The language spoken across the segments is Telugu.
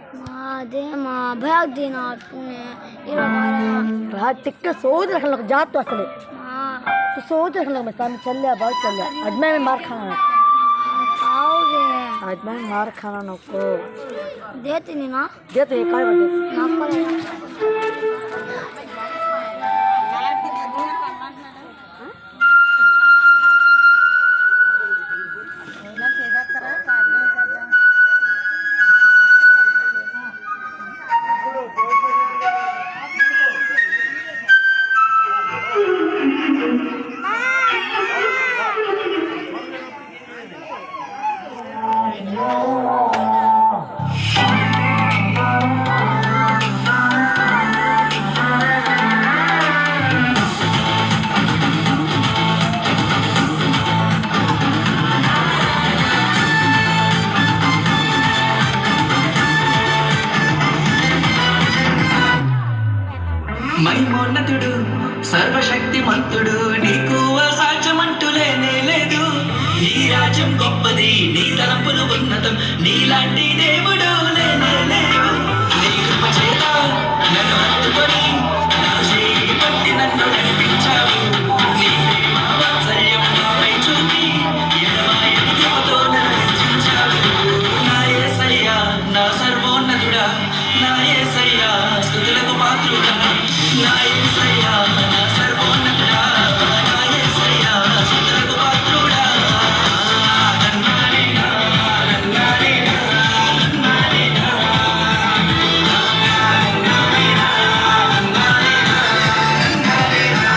अरे माँ भाग देना आपने ये हमारा रात टिक के सोच रख लो जात तो असले माँ तो सोच रख लो मैं सामने चल लिया बहुत चल लिया आज मैं मार खाना आओगे आज मैं मार खाना नको देते नहीं ना दे तो ये काय बटे మైమోన్నతుడు సర్వశక్తిమంతుడు నీకు అసాధ్యమంటూ లేనే లేదు ఈ రాజ్యం గొప్పది నీ తలంపులు ఉన్నతం నీలాంటి దేవుడు లేనే లేడు నీ కృప చేత నన్ను హత్తుకొని నా చేయి పట్టి నన్ను నడిపించావు నీ ప్రేమ వాత్సల్యం నాపై చూపి ఎడబాయని కృపతో నన్ను రక్షించావు నా యేసయ్యా నా సర్వోన్నతుడా నా యేసయ్యా స్తుతులకు పాత్రుడా నా యేసయ్యా నా సర్వోన్నతుడా నా యేసయ్యా స్తుతులకు పాత్రుడా నన్నారేనా నన్నారేనా నన్నారేనా నన్నారేనా నన్నారేనా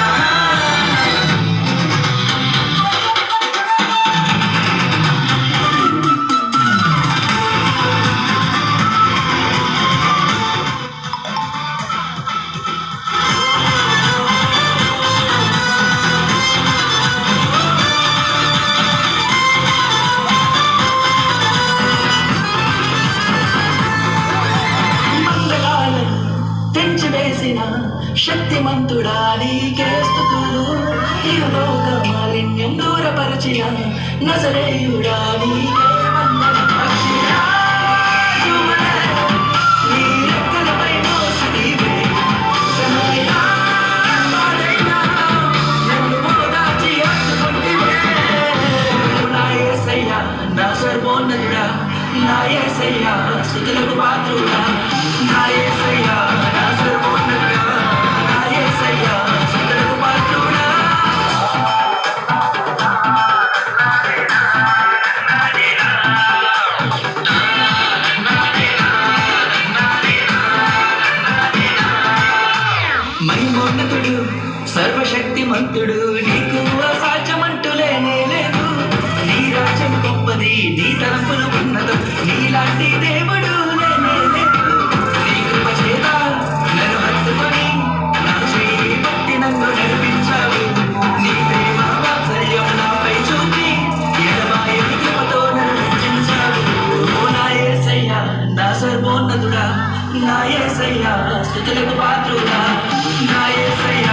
మంగళాలను తెంచివేసిన శక్తిమంతుడా నీకే స్తుతులు ఈ లోక మాలిన్యం దూరపరచిన నజరేయుడా నీకే వందనం పక్షిరాజువలె నీ రెక్కలపై మోసితివే సమయనా పాడైనా నన్ను ఓదార్చి హత్తుకొంటివే నా యేసయ్యా నా సర్వోన్నతుడా నా యేసయ్యా స్తుతులకు పాత్రుడా నా యేసయ్యా నా సర్వోన్నతుడా నా యేసయ్యా స్తుతులకు పాత్రుడా మైమోన్నతుడు సర్వశక్తిమంతుడు నీకు అసాధ్యమంటూ లేనే లేదు నీ రాజ్యం గొప్పది నీ తలంపులు ఉన్నతం నీలాంటి దేవుడు లేనే లేదు నీ కృప చేత నన్ను హత్తుకొని నా చేయి పట్టి నన్ను నడిపించావు నీ ప్రేమ వాత్సల్యం నాపై చూపి ఎడబాయని కృపతో నన్ను రక్షించావు ఓ నా యేసయ్యా నా సర్వోన్నతుడా నా యేసయ్యా స్తుతులకు పాత్రుడా నా యేసయ్యా